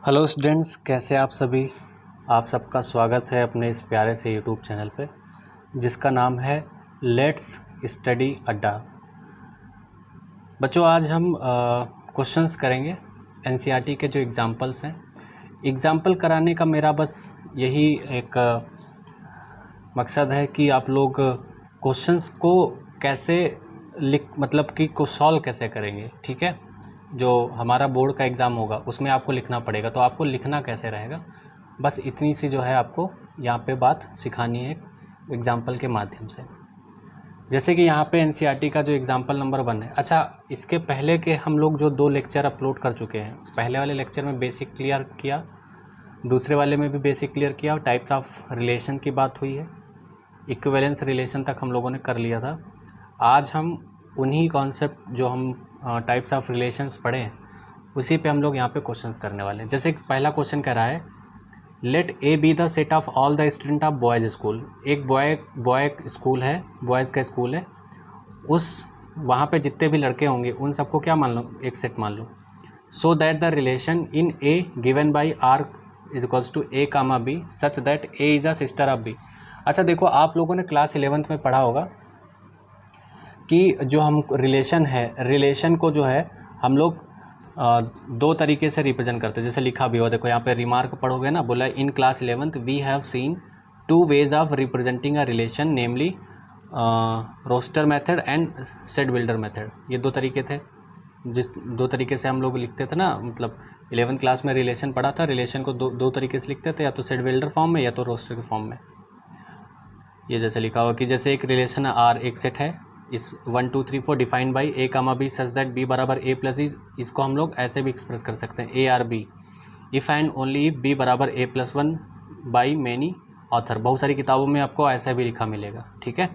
Hello students, कैसे आप सभी। आप सबका स्वागत है अपने इस प्यारे से यूट्यूब चैनल पे जिसका नाम है लेट्स स्टडी अड्डा। बच्चों, आज हम क्वेश्चंस करेंगे एनसीईआरटी के जो एग्जांपल्स हैं। एग्जांपल कराने का मेरा बस यही एक मकसद है कि आप लोग क्वेश्चंस को कैसे मतलब कि को सॉल्व कैसे करेंगे। ठीक है, जो हमारा बोर्ड का एग्ज़ाम होगा उसमें आपको लिखना पड़ेगा, तो आपको लिखना कैसे रहेगा, बस इतनी सी जो है आपको यहाँ पे बात सिखानी है एग्ज़ाम्पल के माध्यम से। जैसे कि यहाँ पे एनसीईआरटी का जो एग्ज़ाम्पल नंबर 1 है। अच्छा, इसके पहले के हम लोग जो 2 लेक्चर अपलोड कर चुके हैं, पहले वाले लेक्चर में बेसिक क्लियर किया, दूसरे वाले में भी बेसिक क्लियर किया, टाइप्स ऑफ रिलेशन की बात हुई है, इक्विवेलेंस रिलेशन तक हम लोगों ने कर लिया था। आज हम उन्हीं कॉन्सेप्ट जो हम टाइप्स ऑफ रिलेशंस पढ़े हैं उसी पे हम लोग यहाँ पे क्वेश्चंस करने वाले हैं। जैसे पहला क्वेश्चन कह रहा है, let A be the set of all the student of boys school. एक बॉय स्कूल है, बॉयज़ का स्कूल है, उस वहाँ पे जितने भी लड़के होंगे उन सबको क्या मान लो, एक सेट मान लो। So that the relation in A given by R is equals to A comma B such that A is a sister of B. अच्छा देखो, आप लोगों ने क्लास 11th में पढ़ा होगा कि जो हम रिलेशन है, रिलेशन को जो है हम लोग 2 तरीके से रिप्रेजेंट करते हैं। जैसे लिखा भी हो, देखो यहाँ पे रिमार्क पढ़ोगे ना, बोला in class 11th we have seen 2 ways of representing a relation, namely roster method and set builder method. ये 2 तरीके थे, जिस 2 तरीके से हम लोग लिखते थे ना, मतलब 11th क्लास में रिलेशन पढ़ा था। रिलेशन को दो तरीके से लिखते थे, या तो सेट बिल्डर फॉर्म में या तो रोस्टर के फॉर्म में। ये जैसे लिखा हुआ कि जैसे एक रिलेशन है आर, एक सेट है, इस 1 2 3 4 defined by A comma B such that B बराबर ए प्लस इज। इसको हम लोग ऐसे भी एक्सप्रेस कर सकते हैं, A R B if and only if B बराबर A plus 1 by many author. बहुत सारी किताबों में आपको ऐसा भी लिखा मिलेगा। ठीक है,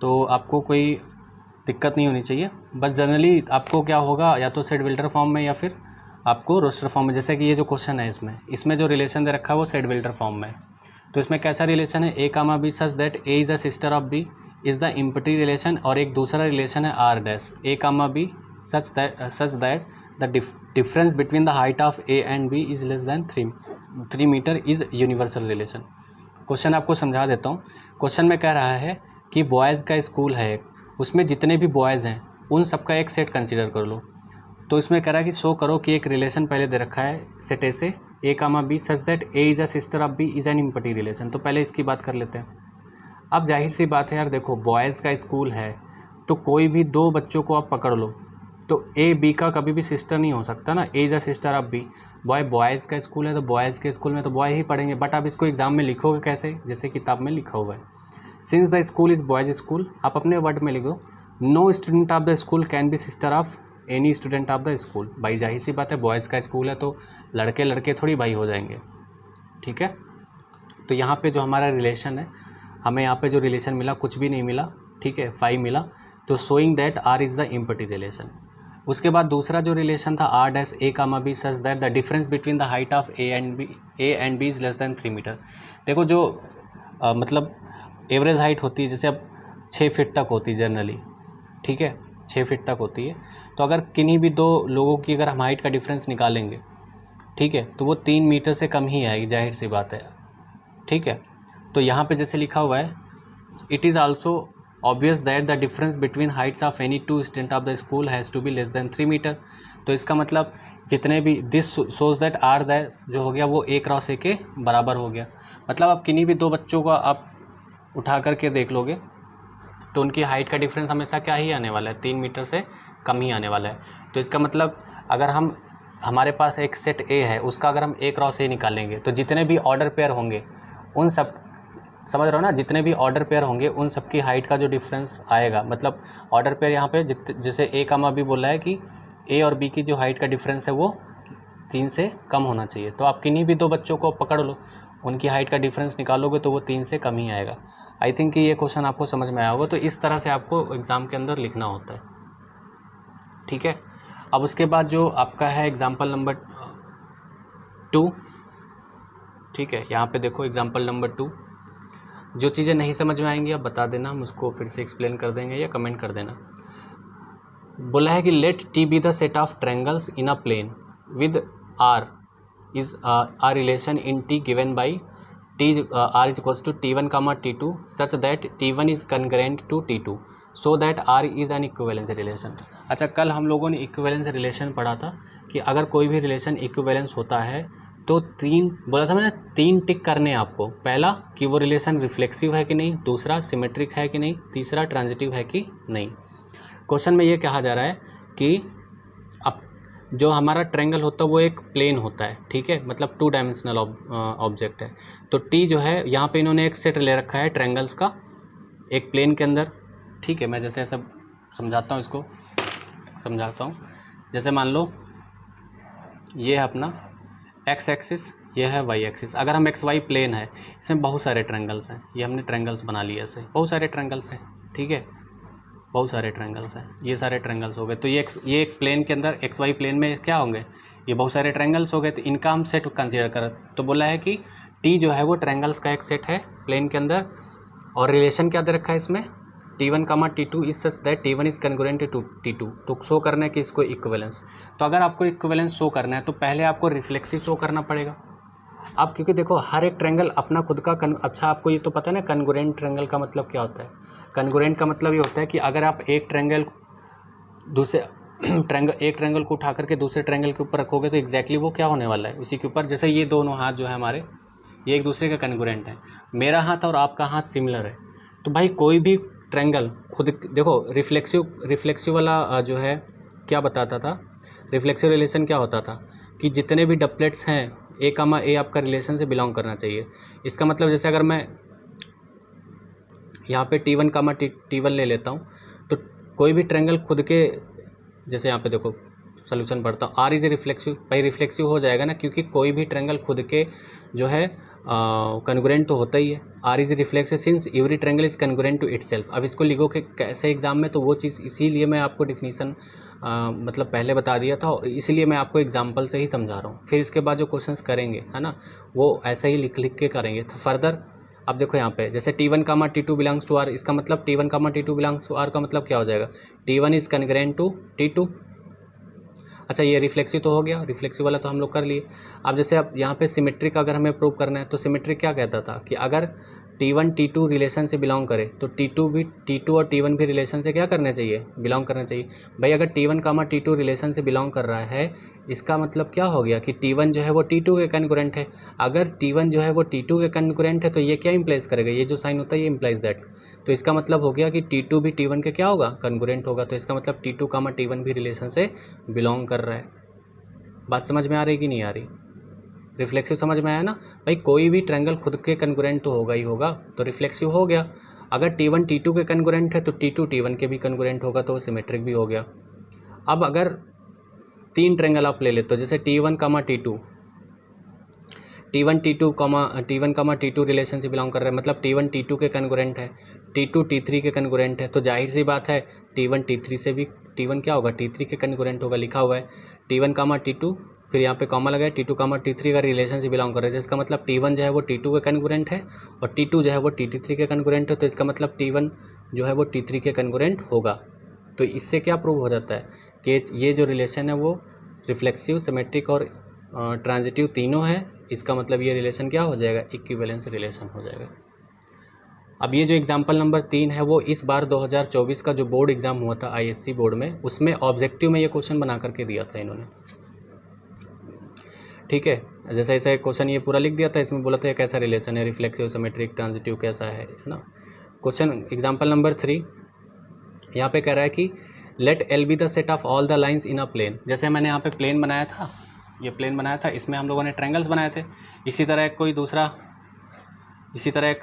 तो आपको कोई दिक्कत नहीं होनी चाहिए। बस जनरली आपको क्या होगा, या तो सेट बिल्डर फॉर्म में या फिर आपको रोस्टर फॉर्म में। जैसे कि ये जो क्वेश्चन है इसमें जो रिलेशन दे रखा है वो सेट बिल्डर फॉर्म में है। तो इसमें कैसा रिलेशन है, A comma B such that A is a sister of B is the empty relation, और एक दूसरा रिलेशन है R dash A comma B such that the difference between the height of A and B is less than 3 metre is universal relation. Question आपको समझा देता हूँ। Question में कह रहा है कि बॉयज़ का स्कूल है एक, उसमें जितने भी बॉयज़ हैं उन सबका एक सेट कंसिडर कर लो। तो इसमें कह रहा है कि शो करो कि एक रिलेशन पहले दे रखा है सेट ए से, A comma B such that A is a sister of B is an empty relation. तो पहले इसकी बात कर लेते हैं। अब जाहिर सी बात है यार, देखो बॉयज़ का स्कूल है तो कोई भी 2 बच्चों को आप पकड़ लो तो ए बी का कभी भी सिस्टर नहीं हो सकता ना, A is a sister of B. Boys का स्कूल है तो बॉयज़ के स्कूल में तो बॉय ही पढ़ेंगे, बट आप इसको एग्ज़ाम में लिखोगे कैसे, जैसे किताब में लिखा हुआ है, since the school is boys school, आप अपने वर्ड में लिखो, no student of the school can be sister of any student of the school. भाई जाहिर सी बात है, बॉयज़ का स्कूल है तो लड़के लड़के थोड़ी भाई हो जाएंगे। ठीक है, तो यहाँ पे जो हमारा रिलेशन है, हमें यहाँ पे जो रिलेशन मिला कुछ भी नहीं मिला, ठीक है, 5 मिला, तो showing that R is the empty relation. उसके बाद दूसरा जो रिलेशन था R dash A comma B such that the difference between the height of A and B is less than 3 metre. देखो जो मतलब एवरेज हाइट होती है, जैसे अब 6 फीट तक होती है जनरली, ठीक है, 6 फीट तक होती है, तो अगर किन्हीं भी 2 लोगों की अगर हम हाइट का डिफरेंस निकालेंगे, ठीक है, तो वो 3 मीटर से कम ही आएगी, जाहिर सी बात है। ठीक है, तो यहाँ पे जैसे लिखा हुआ है, it is also obvious that the difference between heights of any 2 student of the school has to be less than 3 metre. तो इसका मतलब जितने भी this shows that R that जो हो गया वो ए क्रॉस ए के बराबर हो गया। मतलब आप किन्हीं भी 2 बच्चों को आप उठा करके देख लोगे तो उनकी हाइट का डिफरेंस हमेशा क्या ही आने वाला है, 3 मीटर से कम ही आने वाला है। तो इसका मतलब अगर हमारे पास एक सेट ए है, उसका अगर हम ए क्रॉस ए निकालेंगे तो जितने भी ऑर्डर पेयर होंगे उन सब, समझ रहे हो ना, जितने भी ऑर्डर पेयर होंगे उन सब की हाइट का जो डिफरेंस आएगा, मतलब ऑर्डर पेयर यहाँ पे जैसे ए कामा बी बोला है कि ए और बी की जो हाइट का डिफरेंस है वो 3 से कम होना चाहिए। तो आप किन्हीं भी 2 बच्चों को पकड़ लो, उनकी हाइट का डिफरेंस निकालोगे तो वो 3 से कम ही आएगा। आई थिंक कि ये क्वेश्चन आपको समझ में आया होगा। तो इस तरह से आपको एग्ज़ाम के अंदर लिखना होता है। ठीक है, अब उसके बाद जो आपका है एग्जाम्पल नंबर 2, ठीक है, यहाँ पे देखो एग्जाम्पल नंबर 2, जो चीज़ें नहीं समझ में आएंगी आप बता देना, हम उसको फिर से एक्सप्लेन कर देंगे या कमेंट कर देना। बोला है कि let T be the set of triangles in a plane with R is a relation in T given by T R is equals to T1 comma T2 such that T1 is congruent to T2 so that R is an equivalence relation। अच्छा, कल हम लोगों ने equivalence relation पढ़ा था कि अगर कोई भी रिलेशन इक्विवेलेंस होता है तो तीन बोला था मैंने, तीन टिक करने हैं आपको। पहला कि वो रिलेशन रिफ्लेक्सिव है कि नहीं, दूसरा सिमेट्रिक है कि नहीं, तीसरा ट्रांजिटिव है कि नहीं। क्वेश्चन में ये कहा जा रहा है कि अब जो हमारा ट्रायंगल होता है वो एक प्लेन होता है, ठीक है, मतलब 2 डायमेंशनल ऑब्जेक्ट है। तो टी जो है यहाँ पे इन्होंने एक सेट ले रखा है ट्रायंगल्स का एक प्लेन के अंदर, ठीक है। मैं जैसे ऐसा समझाता हूँ, इसको समझाता हूँ। जैसे मान लो ये है अपना एक्स एक्सिस, ये है वाई एक्सिस। अगर हम एक्स वाई प्लेन है, इसमें बहुत सारे ट्रायंगल्स हैं, ये हमने ट्रायंगल्स बना लिए ऐसे, बहुत सारे ट्रायंगल्स हैं, ठीक है, बहुत सारे ट्रायंगल्स हैं, ये सारे ट्रायंगल्स हो गए। तो ये एक प्लेन के अंदर एक्स वाई प्लेन में क्या होंगे, ये बहुत सारे ट्रायंगल्स हो गए। तो इनका हम सेट कंसीडर करें तो बोला है कि टी जो है वो ट्रायंगल्स का एक सेट है प्लेन के अंदर, और रिलेशन क्या दे रखा है इसमें, T1 comma T2 is such that T1 is congruent to T2। तो शो करना है कि इसको इक्विवेलेंस। तो अगर आपको इक्विवेलेंस शो करना है तो पहले आपको रिफ्लेक्सिव शो करना पड़ेगा। अब क्योंकि देखो हर एक ट्रायंगल अपना खुद का अच्छा आपको ये तो पता है ना कन्ग्रुएंट ट्रायंगल का मतलब क्या होता है। कन्ग्रुएंट का मतलब ये होता है कि अगर आप एक ट्रायंगल दूसरे एक ट्रायंगल को उठा करके दूसरे ट्रायंगल के ऊपर रखोगे तो एग्जैक्टली वो क्या होने वाला है उसी के ऊपर। जैसे ये दोनों हाथ जो है हमारे, ये एक दूसरे का कन्ग्रुएंट है, मेरा हाथ और आपका हाथ सिमिलर है। तो भाई कोई भी ट्रायंगल खुद देखो रिफ्लेक्सिव वाला जो है क्या बताता था, रिफ्लेक्सिव रिलेशन क्या होता था कि जितने भी डबलेट्स हैं ए कामा ए आपका रिलेशन से बिलोंग करना चाहिए। इसका मतलब जैसे अगर मैं यहाँ पे T1 कामा T1 ले लेता हूँ तो कोई भी ट्रायंगल खुद के, जैसे यहाँ पे देखो सोल्यूशन पढ़ता हूँ, आर इज ए रिफ्लेक्सिव, भाई रिफ्लेक्सिव हो जाएगा ना, क्योंकि कोई भी ट्रायंगल खुद के जो है कन्ग्रुएंट तो होता ही है। R is reflexive since every triangle is congruent to itself. अब इसको लिखो कि कैसे एग्जाम में, तो वो चीज़ इसीलिए मैं आपको डिफिनीसन मतलब पहले बता दिया था और इसीलिए मैं आपको एग्जांपल से ही समझा रहा हूँ। फिर इसके बाद जो क्वेश्चंस करेंगे है ना वो ऐसे ही लिख के करेंगे। तो फर्दर अब देखो यहाँ पे जैसे T1 comma T2 belongs to are, इसका मतलब T1 comma T2 belongs to are का मतलब क्या हो जाएगा, T1 is congruent to T2। अच्छा ये रिफ्लेक्सिव तो हो गया, रिफ्लेक्सिव वाला तो हम लोग कर लिए। अब जैसे अब यहाँ पे सिमेट्रिक अगर हमें प्रूव करना है तो सिमेट्रिक क्या कहता था कि अगर T1 T2 रिलेशन से बिलोंग करे तो T2 और T1 भी रिलेशन से क्या करना चाहिए, बिलोंग करना चाहिए। भाई अगर T1 कामा T2 रिलेशन से बिलोंग कर रहा है इसका मतलब क्या हो गया कि T1 जो है वो T2 के कन्ग्रुएंट है। अगर T1 जो है वो T2 के कन्ग्रुएंट है तो ये क्या इंप्लाइज करेगा, ये जो साइन होता है ये इंप्लाइज दैट। तो इसका मतलब हो गया कि T2 भी T1 के क्या होगा, कन्ग्रुएंट होगा। तो इसका मतलब T2 कामा T1 भी रिलेशन से बिलोंग कर रहा है। बात समझ में आ रही कि नहीं आ रही, रिफ्लेक्सिव समझ में आया ना। भाई कोई भी ट्रायंगल खुद के कन्ग्रुएंट तो होगा ही होगा, तो रिफ्लेक्सिव हो गया। अगर T1 T2 के कन्ग्रुएंट है तो T2 T1 के भी कन्ग्रुएंट होगा तो वो सिमेट्रिक भी हो गया। अब अगर तीन ट्रायंगल आप ले लेते हो जैसे T1 comma T2 T1 comma T2 relation से बिलोंग कर रहा है, मतलब T1 T2 के कन्ग्रुएंट है, T2 T3 के कन्ग्रुएंट है, तो जाहिर सी बात है T1 T3 से भी T1 क्या होगा, T3 के कन्ग्रुएंट होगा। लिखा हुआ है T1 कामा T2, फिर यहाँ पे कॉमा लगा है T2 कामा T3 का रिलेशन से बिलोंग कर रहा है, जिसका मतलब T1 जो है वो T2 के कन्ग्रुएंट है और T2 जो है वो T3 के कन्ग्रुएंट है। तो इसका मतलब T1 जो है वो T3 के कन्ग्रुएंट होगा। तो इससे क्या प्रूव हो जाता है कि ये जो रिलेशन है वो रिफ्लेक्सिव, सिमेट्रिक और ट्रांजिटिव तीनों है। इसका मतलब ये रिलेशन क्या हो जाएगा, इक्विवेलेंस रिलेशन हो जाएगा। अब ये जो एग्जाम्पल नंबर 3 है वो इस बार 2024 का जो बोर्ड एग्ज़ाम हुआ था ISC बोर्ड में, उसमें ऑब्जेक्टिव में ये क्वेश्चन बना करके दिया था इन्होंने, ठीक है। जैसे ऐसा एक क्वेश्चन ये पूरा लिख दिया था, इसमें बोला था कैसा रिलेशन है, रिफ्लेक्सिव, सिमेट्रिक, ट्रांजिटिव कैसा है ना। क्वेश्चन एग्जाम्पल नंबर 3 यहाँ पे कह रहा है कि let L be the set of all the lines in a plane. जैसे मैंने यहाँ पे प्लेन बनाया था, ये प्लेन बनाया था, इसमें हम लोगों ने ट्रायंगल्स बनाए थे। इसी तरह कोई दूसरा, इसी तरह एक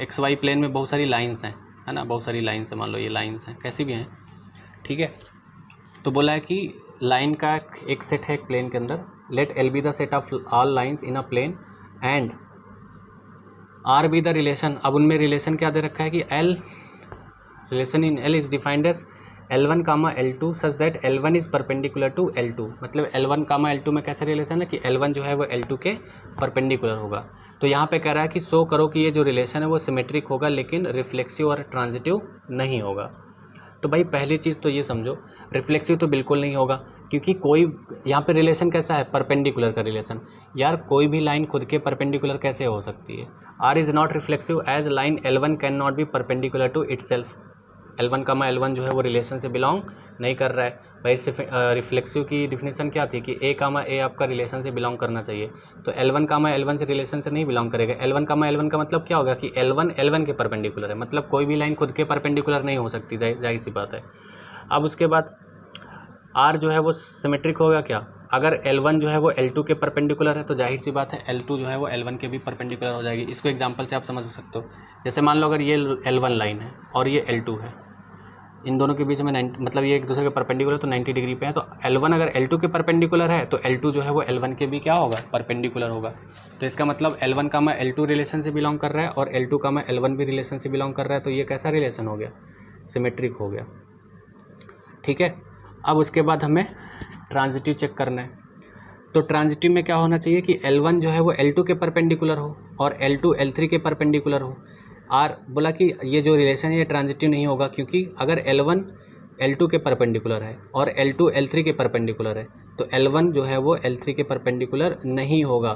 XY प्लेन में बहुत सारी लाइन्स हैं, है ना, बहुत सारी लाइन्स हैं, मान लो ये लाइन्स हैं, कैसी भी हैं, ठीक है। तो बोला है कि लाइन का एक सेट है एक प्लेन के अंदर, let L be the set of all lines in a plane and R be the relation. अब उनमें रिलेशन क्या दे रखा है कि L relation in L is defined as L1 comma L2 such that L1 is perpendicular to L2। मतलब L1 comma L2 में कैसा रिलेशन है कि L1 जो है वो L2 के परपेंडिकुलर होगा। तो यहाँ पे कह रहा है कि शो करो कि ये जो रिलेशन है वो सिमेट्रिक होगा लेकिन रिफ्लेक्सिव और ट्रांजिटिव नहीं होगा। तो भाई पहली चीज़ तो ये समझो, रिफ्लेक्सिव तो बिल्कुल नहीं होगा क्योंकि कोई यहाँ पे रिलेशन कैसा है, परपेंडिकुलर का रिलेशन। यार कोई भी लाइन खुद के परपेंडिकुलर कैसे हो सकती है? R is not reflexive as line L1 can not be perpendicular to itself. L1 का L1 जो है वो रिलेशन से बिलोंग नहीं कर रहा है। भाई सिर्फ रिफ्लेक्सिव की डिफिनेशन क्या थी कि A आपका रिलेशन से बिलोंग करना चाहिए, तो L1 L1 से रिलेशन से नहीं बिलोंग करेगा। L1 L1 का मतलब क्या होगा कि L1 L1 के परपेंडिकुलर है, मतलब कोई भी लाइन खुद के परपेंडिकुलर नहीं हो सकती, जाहिर सी बात है। अब उसके बाद R जो है वो सिमेट्रिक होगा क्या? अगर L1 जो है वो L2 के परपेंडिकुलर है तो जाहिर सी बात है L2 जो है वो L1 के भी परपेंडिकुलर हो जाएगी। इसको एग्जांपल से आप समझ सकते हो। जैसे मान लो अगर ये L1 लाइन है और ये L2 है, इन दोनों के बीच में 90 मतलब ये एक दूसरे के परपेंडिकुलर तो 90 डिग्री पे है, तो L1 अगर L2 के परपेंडिकुलर है तो L2 जो है वो L1 के भी क्या होगा, परपेंडिकुलर होगा। तो इसका मतलब L1 L2 रिलेशन से बिलोंग कर रहा है और L2 L1 भी रिलेशन से बिलोंग कर रहा है, तो ये कैसा रिलेशन हो गया, सिमेट्रिक हो गया। ठीक है। अब उसके बाद हमें ट्रांजिटिव चेक करना है। तो ट्रांजिटिव में क्या होना चाहिए कि L1 जो है वो L2 के परपेंडिकुलर हो और L2 L3 के परपेंडिकुलर हो। आर बोला कि ये जो रिलेशन है ये ट्रांजिटिव नहीं होगा, क्योंकि अगर L1 L2 के परपेंडिकुलर है और L2 L3 के परपेंडिकुलर है तो L1 जो है वो L3 के परपेंडिकुलर नहीं होगा।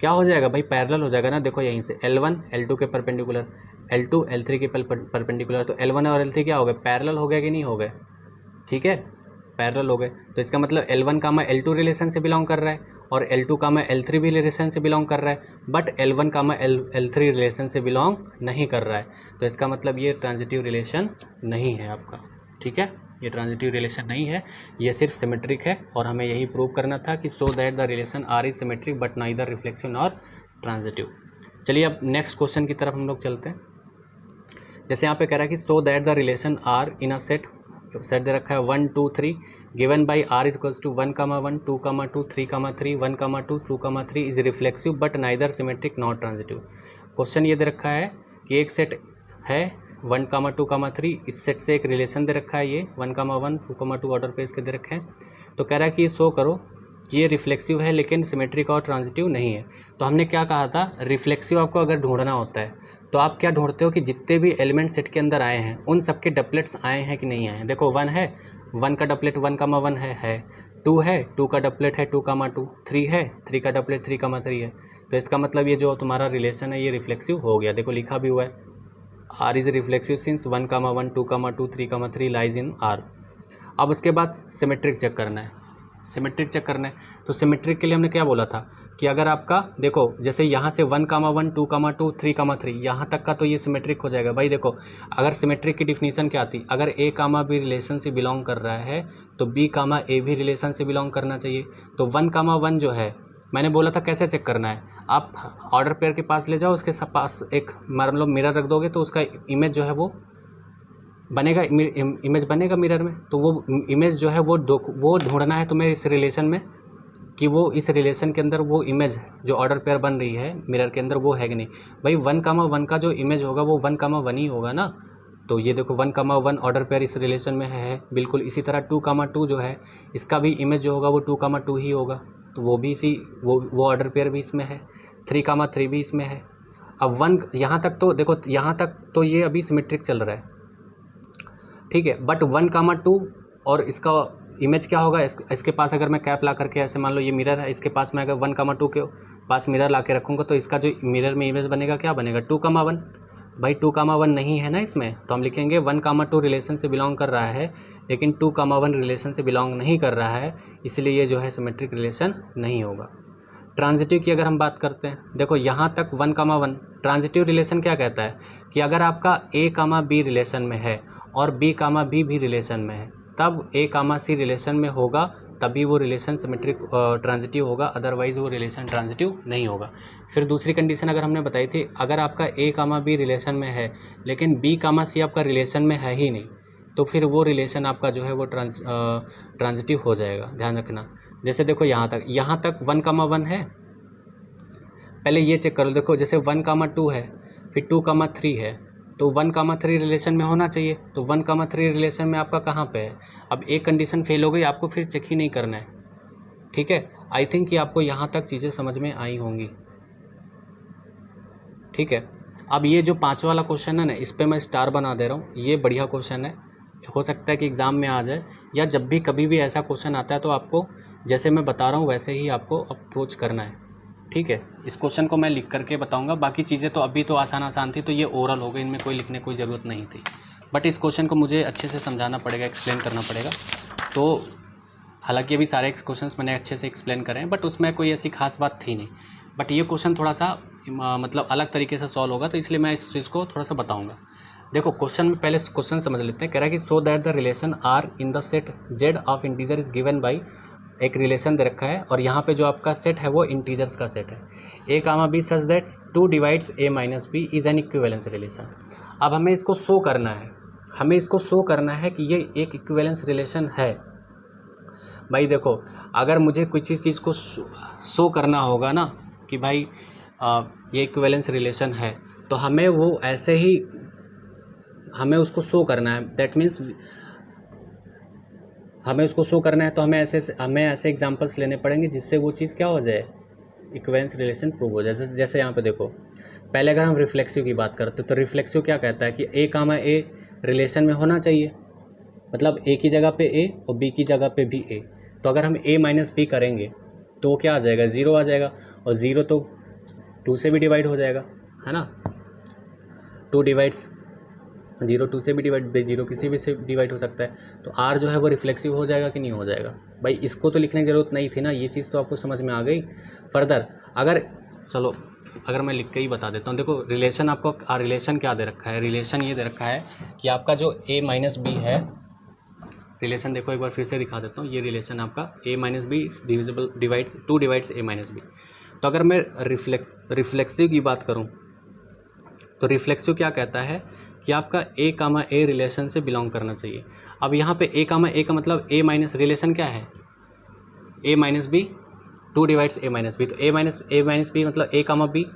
क्या हो जाएगा भाई, पैरेलल हो जाएगा ना। देखो यहीं से L1 L2 के परपेंडिकुलर, L2 L3 के परपेंडिकुलर, तो L1 और L3 क्या हो गए, पैरेलल हो गए कि नहीं हो गए? ठीक है, पैरेलल हो गए। तो इसका मतलब L1 L2 रिलेशन से बिलोंग कर रहा है और L2 L3 भी रिलेशन से बिलोंग कर रहा है, बट L1 L3 रिलेशन से बिलोंग नहीं कर रहा है। तो इसका मतलब ये ट्रांजिटिव रिलेशन नहीं है आपका। ठीक है, ये ट्रांजिटिव रिलेशन नहीं है, ये सिर्फ सिमेट्रिक है और हमें यही प्रूव करना था कि सो that the relation R is symmetric but neither reflexive nor transitive. चलिए अब नेक्स्ट क्वेश्चन की तरफ हम लोग चलते हैं। जैसे यहाँ पे कह रहा है कि सो that the relation R in a set दे रखा है 1 2 3 given by R is equals to 1 1 2 2 3 3 1 2 2 3 is reflexive but neither symmetric not transitive. Question ये दे रखा है कि एक सेट है 1 2 3, इस सेट से एक रिलेशन दे रखा है, ये 1 1 2 2 ऑर्डर पे इसके दे रखे हैं। तो कह रहा है कि ये शो करो कि ये रिफ्लेक्सिव है लेकिन सिमेट्रिक और ट्रांजिटिव नहीं है। तो हमने क्या कहा था, रिफ्लेक्सिव आपको अगर ढूंढना होता है तो आप क्या ढूंढते हो कि जितने भी एलिमेंट सेट के अंदर आए हैं उन सबके डपलेट्स आए हैं कि नहीं आए हैं। देखो 1 है, 1 का डपलेट 1 1 है, 2 है, 2 का डपलेट है 2 2, 3 है, 3 का डपलेट 3 3 है। तो इसका मतलब ये जो तुम्हारा रिलेशन है ये रिफ्लेक्सिव हो गया। देखो लिखा भी हुआ है, R is reflexive since 1 1 2 2 3 3 lies in R. अब उसके बाद सिमेट्रिक चेक करना है, सिमेट्रिक चेक करना है। तो सिमेट्रिक के लिए हमने क्या बोला था कि अगर आपका देखो जैसे यहाँ से 1 1 2 2 3 3 यहाँ तक का तो ये सिमेट्रिक हो जाएगा। भाई देखो अगर सिमेट्रिक की डिफिनीशन क्या आती, अगर A B रिलेशन से बिलोंग कर रहा है तो B A भी रिलेशन से बिलोंग करना चाहिए। तो 1 1 जो है मैंने बोला था कैसे चेक करना है, आप ऑर्डर पेयर के पास ले जाओ, उसके पास एक मतलब मिरर रख दोगे तो उसका इमेज जो है वो बनेगा, इमेज बनेगा मिरर में। तो वो इमेज जो है वो ढूंढना है तुम्हें इस रिलेशन में कि वो इस रिलेशन के अंदर वो इमेज जो ऑर्डर पेयर बन रही है मिरर के अंदर वो है कि नहीं। भाई 1 1 का जो इमेज होगा वो 1 1 ही होगा ना। तो ये देखो 1 1 ऑर्डर पेयर इस रिलेशन में है बिल्कुल। इसी तरह 2 2 जो है इसका भी इमेज जो होगा वो 2 2 ही होगा, तो वो भी इसी वो ऑर्डर पेयर भी इसमें है, 3 3 भी इसमें है। अब 1 यहाँ तक तो देखो, यहाँ तक तो ये अभी सिमेट्रिक चल रहा है, ठीक है। बट 1 2 और इसका इमेज क्या होगा, इसके पास अगर मैं कैप ला करके ऐसे मान लो ये मिरर है, इसके पास मैं अगर 1 2 के पास मिरर ला के रखूँगा तो इसका जो मिरर में इमेज बनेगा क्या बनेगा, 2 1। भाई 2 1 नहीं है ना इसमें, तो हम लिखेंगे 1 2 रिलेशन से बिलोंग कर रहा है लेकिन 2 1 रिलेशन से बिलोंग नहीं कर रहा है, इसलिए ये जो है सिमेट्रिक रिलेशन नहीं होगा। ट्रांजिटिव की अगर हम बात करते हैं, देखो यहाँ तक 1 1 ट्रांजिटिव रिलेशन क्या कहता है कि अगर आपका A B रिलेशन में है और B भी रिलेशन में है, तब A C रिलेशन में होगा तभी वो रिलेशन सिमेट्रिक ट्रांजिटिव होगा, अदरवाइज़ वो रिलेशन ट्रांजिटिव नहीं होगा। फिर दूसरी कंडीशन अगर हमने बताई थी, अगर आपका A B रिलेशन में है लेकिन B C आपका रिलेशन में है ही नहीं, तो फिर वो रिलेशन आपका जो है वो ट्रांजिटिव हो जाएगा, ध्यान रखना। जैसे देखो यहाँ तक 1 1 है, पहले ये चेक करो। देखो जैसे 1 2 है, फिर 2 3 है, तो 1 3 रिलेशन में होना चाहिए। तो 1 3 रिलेशन में आपका कहाँ पे है, अब एक कंडीशन फेल हो गई, आपको फिर चेक ही नहीं करना है, ठीक है। आई थिंक कि आपको यहाँ तक चीज़ें समझ में आई होंगी, ठीक है। अब ये जो 5 वाला क्वेश्चन है ना, इस पर मैं स्टार बना दे रहा हूँ, ये बढ़िया क्वेश्चन है, हो सकता है कि एग्ज़ाम में आ जाए, या जब भी कभी भी ऐसा क्वेश्चन आता है तो आपको जैसे मैं बता रहा हूँ वैसे ही आपको अप्रोच करना है, ठीक है। इस क्वेश्चन को मैं लिख करके बताऊँगा, बाकी चीज़ें तो अभी तो आसान थी, तो ये ओरल हो गई, इनमें कोई लिखने कोई ज़रूरत नहीं थी, बट इस क्वेश्चन को मुझे अच्छे से समझाना पड़ेगा, एक्सप्लेन करना पड़ेगा। तो हालांकि अभी सारे क्वेश्चंस मैंने अच्छे से एक्सप्लेन करे हैं, बट उसमें कोई ऐसी खास बात थी नहीं, बट ये क्वेश्चन थोड़ा सा मतलब अलग तरीके से सॉल्व होगा, तो इसलिए मैं इस चीज़ को थोड़ा सा बताऊंगा। देखो क्वेश्चन में पहले क्वेश्चन समझ लेते हैं। कह रहा है कि सो that the relation R in the set Z of integer is given by, एक रिलेशन दे रखा है और यहाँ पे जो आपका सेट है वो इंटीजर्स का सेट है, A comma B such that 2 divides A minus B is an equivalence relation. अब हमें इसको शो करना है, हमें इसको शो करना है कि ये एक इक्विवेलेंस रिलेशन है। भाई देखो, अगर मुझे कुछ चीज़ को शो करना होगा ना कि भाई ये इक्विवेलेंस रिलेशन है, तो हमें वो ऐसे ही हमें उसको शो करना है। दैट मीन्स हमें उसको शो करना है तो हमें ऐसे एग्जांपल्स लेने पड़ेंगे जिससे वो चीज़ क्या हो जाए, इक्विवेलेंस रिलेशन प्रूव हो जाए। जैसे यहाँ पे देखो, पहले अगर हम रिफ्लेक्सिव की बात करते तो रिफ्लेक्सिव क्या कहता है कि ए कामा ए रिलेशन में होना चाहिए, मतलब ए की जगह पे ए और बी की जगह पे भी ए। तो अगर हम ए माइनस बी करेंगे तो वो क्या आ जाएगा, ज़ीरो आ जाएगा, और ज़ीरो तो 2 से भी डिवाइड हो जाएगा, है ना। 2 डिवाइड्स 0 2 से भी डिवाइड, 0 किसी भी से डिवाइड हो सकता है। तो आर जो है वो रिफ्लेक्सिव हो जाएगा कि नहीं हो जाएगा। भाई इसको तो लिखने की ज़रूरत नहीं थी ना, ये चीज़ तो आपको समझ में आ गई। फर्दर अगर मैं लिख के ही बता देता हूँ। देखो रिलेशन आपको रिलेशन क्या दे रखा है, रिलेशन ये दे रखा है कि आपका जो ए माइनस बी है, रिलेशन देखो एक बार फिर से दिखा देता हूँ। ये रिलेशन आपका A minus B divisible divides 2 divides A minus B. तो अगर मैं रिफ्लेक्सिव की बात करूँ तो रिफ्लेक्सिव क्या कहता है कि आपका ए कामा ए रिलेशन से बिलोंग करना चाहिए। अब यहाँ पे ए कामा ए का मतलब ए माइनस रिलेशन क्या है, ए minus B 2 divides A minus B. तो ए माइनस बी मतलब ए कामा बी,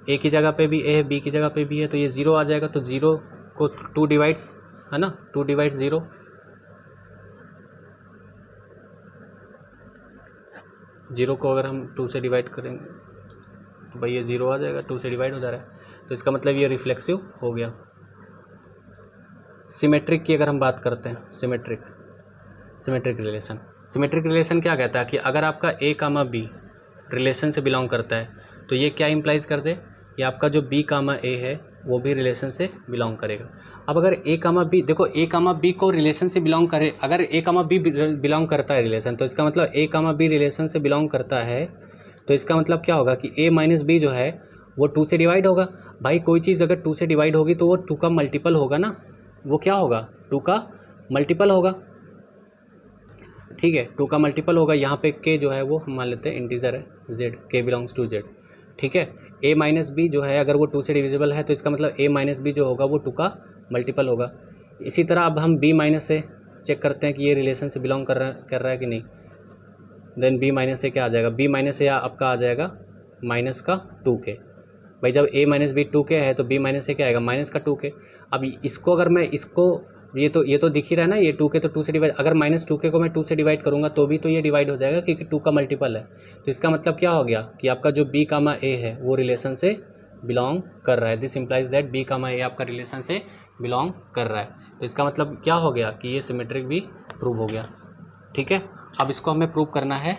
ए की जगह पे भी ए है, बी की जगह पे भी है, तो ये 0 आ जाएगा। तो 0 को 2 डिवाइड्स, है ना, 2 डिवाइड्स 0, 0 को अगर हम 2 से डिवाइड करेंगे तो भाई ये 0 आ जाएगा, 2 से डिवाइड हो जा रहा है, तो इसका मतलब ये रिफ्लेक्सिव हो गया। सिमेट्रिक की अगर हम बात करते हैं, सिमेट्रिक रिलेशन क्या कहता है कि अगर आपका ए कामा बी रिलेशन से बिलोंग करता है तो ये क्या इंप्लाइज कर दे कि आपका जो बी कामा ए है वो भी रिलेशन से बिलोंग करेगा। अब अगर ए कामा बी, देखो ए कामा बी को रिलेशन से बिलोंग करे, अगर ए कामा बी बिलोंग करता है रिलेशन, तो इसका मतलब ए कामा बी रिलेशन से बिलोंग करता है, तो इसका मतलब क्या होगा कि ए माइनस बी जो है वो 2 से डिवाइड होगा। भाई कोई चीज़ अगर 2 से डिवाइड होगी तो वो 2 का मल्टीपल होगा ना, वो क्या होगा, 2 का मल्टीपल होगा, ठीक है, 2 का मल्टीपल होगा। यहाँ पे के जो है वो हम मान लेते हैं इंटीजर है, जेड, के बिलोंग्स टू जेड, ठीक है। ए माइनस बी जो है अगर वो 2 से डिविजिबल है तो इसका मतलब ए माइनस बी जो होगा वो 2 का मल्टीपल होगा। इसी तरह अब हम बी माइनस से चेक करते हैं कि ये रिलेशन से बिलोंग कर रहा है कि नहीं। देन बी माइनस से क्या आ जाएगा, बी माइनस से आपका आ जाएगा माइनस का 2k। भाई जब a माइनस बी 2k है तो b माइनस से क्या आएगा, माइनस का 2k। अब इसको अगर मैं इसको ये तो दिख ही रहा है ना, ये 2k तो 2 से डिवाइड, अगर माइनस 2k को मैं 2 से डिवाइड करूँगा तो भी तो ये डिवाइड हो जाएगा क्योंकि 2 का मल्टीपल है। तो इसका मतलब क्या हो गया कि आपका जो b कामा a है वो रिलेशन से बिलोंग कर रहा है। This implies that b comma a आपका रिलेशन से बिलोंग कर रहा है। तो इसका मतलब क्या हो गया कि ये सिमेट्रिक भी प्रूव हो गया, ठीक है। अब इसको हमें प्रूव करना है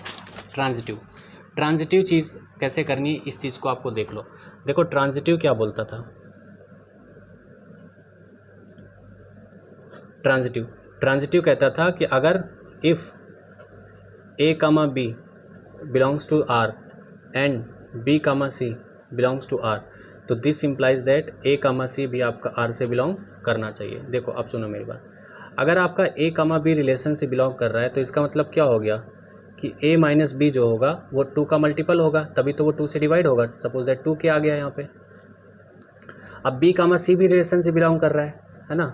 ट्रांजिटिव चीज़ कैसे करनी है, इस चीज़ को आपको देख लो। देखो ट्रांजिटिव क्या बोलता था, ट्रांजिटिव कहता था कि अगर if A comma B belongs to R and B comma C belongs to R, तो this implies that A comma C भी आपका आर से बिलोंग करना चाहिए। देखो अब सुनो मेरी बात, अगर आपका ए कामा बी रिलेशन से बिलोंग कर रहा है तो इसका मतलब क्या हो गया कि a माइनस बी जो होगा वो 2 का मल्टीपल होगा, तभी तो वो 2 से डिवाइड होगा। सपोज दैट 2 के आ गया यहाँ पे। अब b कामा सी भी रिलेशन से बिलोंग कर रहा है ना,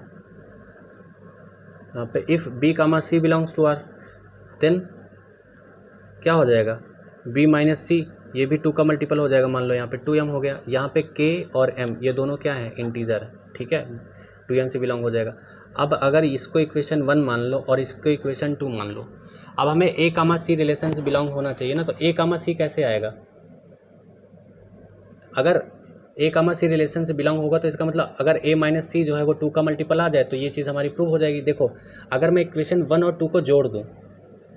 यहाँ पे if b comma C belongs to r then क्या हो जाएगा, b माइनस सी, ये भी 2 का मल्टीपल हो जाएगा। मान लो यहाँ पे 2m हो गया, यहाँ पे k और m ये दोनों क्या है, इंटीजर है, ठीक है, 2m से बिलोंग हो जाएगा। अब अगर इसको इक्वेशन 1 मान लो और इसको इक्वेशन 2 मान लो, अब हमें ए कामा सी रिलेशन से बिलोंग होना चाहिए ना, तो ए कामा सी कैसे आएगा, अगर ए कामा सी रिलेशन से बिलोंग होगा, तो इसका मतलब अगर ए माइनस सी जो है वो 2 का मल्टीपल आ जाए तो ये चीज़ हमारी प्रूव हो जाएगी। देखो अगर मैं इक्वेशन 1 और 2 को जोड़ दूँ,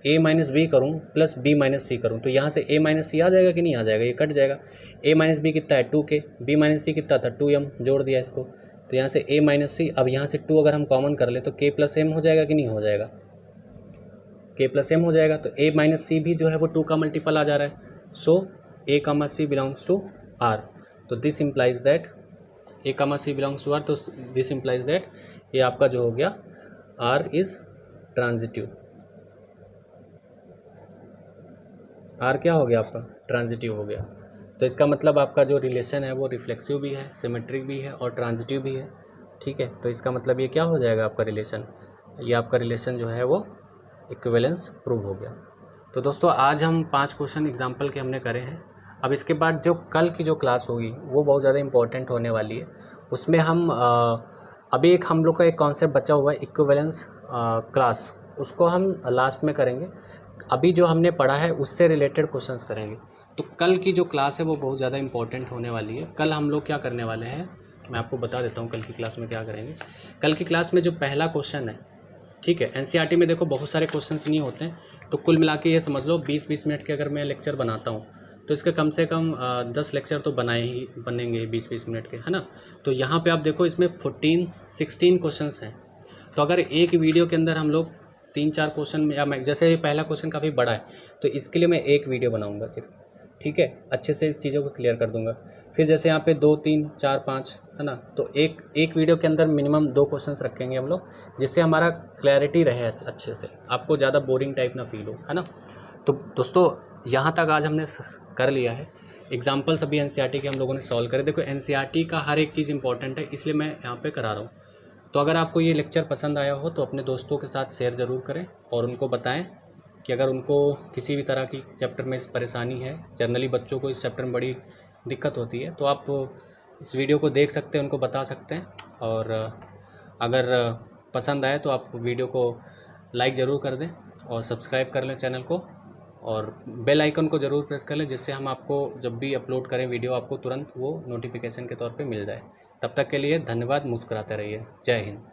ए माइनस बी करूँ प्लस बी माइनस सी करूँ, तो यहाँ से ए माइनस सी आ जाएगा कि नहीं आ जाएगा, ये कट जाएगा। ए माइनस बी कितना है 2k, बी माइनस सी कितना था 2m, जोड़ दिया इसको, तो यहाँ से ए माइनस सी, अब यहाँ से 2 अगर हम कॉमन कर ले तो k प्लस एम हो जाएगा कि नहीं हो जाएगा, k प्लस एम हो जाएगा। तो a माइनस सी भी जो है वो 2 का मल्टीपल आ जा रहा है। So a comma C belongs to r, तो this implies that a comma C belongs to r, तो दिस इम्प्लाइज दैट ये आपका जो हो गया r इज ट्रांजिटिव। r क्या हो गया आपका, ट्रांजिटिव हो गया। तो इसका मतलब आपका जो रिलेशन है वो रिफ्लेक्सिव भी है, सिमेट्रिक भी है और ट्रांजिटिव भी है। ठीक है, तो इसका मतलब ये क्या हो जाएगा आपका रिलेशन, ये आपका रिलेशन जो है वो इक्विवेलेंस प्रूव हो गया। तो दोस्तों आज हम 5 क्वेश्चन एग्जाम्पल के हमने करे हैं। अब इसके बाद जो कल की जो क्लास होगी वो बहुत ज़्यादा इंपॉर्टेंट होने वाली है। उसमें हम अभी एक हम लोग का एक कॉन्सेप्ट बचा हुआ है इक्विवेलेंस क्लास, उसको हम लास्ट में करेंगे। अभी जो हमने पढ़ा है उससे रिलेटेड क्वेश्चंस करेंगे। तो कल की जो क्लास है वो बहुत ज़्यादा इंपॉर्टेंट होने वाली है। कल हम लोग क्या करने वाले हैं, मैं आपको बता देता हूँ कल की क्लास में क्या करेंगे। कल की क्लास में जो पहला क्वेश्चन है, ठीक है, एनसीईआरटी में देखो बहुत सारे क्वेश्चंस नहीं होते हैं, तो कुल मिला के ये समझ लो 20-20 मिनट के अगर मैं लेक्चर बनाता हूँ तो इसके कम से कम 10 लेक्चर तो बनेंगे 20-20 मिनट के, है ना। तो यहाँ पे आप देखो इसमें 16 क्वेश्चंस हैं। तो अगर एक वीडियो के अंदर हम लोग 3-4 क्वेश्चन में, या मैं जैसे ये पहला क्वेश्चन काफ़ी बड़ा है तो इसके लिए मैं एक वीडियो बनाऊँगा सिर्फ, ठीक है, अच्छे से चीज़ों को क्लियर कर दूँगा। फिर जैसे यहाँ पे 2, 3, 4, 5 है ना, तो एक वीडियो के अंदर मिनिमम 2 क्वेश्चंस रखेंगे हम लोग, जिससे हमारा क्लैरिटी रहे अच्छे से, आपको ज़्यादा बोरिंग टाइप ना फील हो, है ना। तो दोस्तों यहाँ तक आज हमने कर लिया है। एग्जाम्पल्स अभी एनसीईआरटी के हम लोगों ने सॉल्व करे। देखो एनसीईआरटी का हर एक चीज़ इंपॉर्टेंट है, इसलिए मैं यहाँ पर करा रहा हूँ। तो अगर आपको ये लेक्चर पसंद आया हो तो अपने दोस्तों के साथ शेयर ज़रूर करें और उनको बताएं कि अगर उनको किसी भी तरह की चैप्टर में परेशानी है, जनरली बच्चों को इस चैप्टर में बड़ी दिक्कत होती है, तो आप इस वीडियो को देख सकते हैं, उनको बता सकते हैं। और अगर पसंद आए तो आप वीडियो को लाइक ज़रूर कर दें और सब्सक्राइब कर लें चैनल को, और बेल आइकन को ज़रूर प्रेस कर लें, जिससे हम आपको जब भी अपलोड करें वीडियो आपको तुरंत वो नोटिफिकेशन के तौर पे मिल जाए। तब तक के लिए धन्यवाद, मुस्कुराते रहिए। जय हिंद।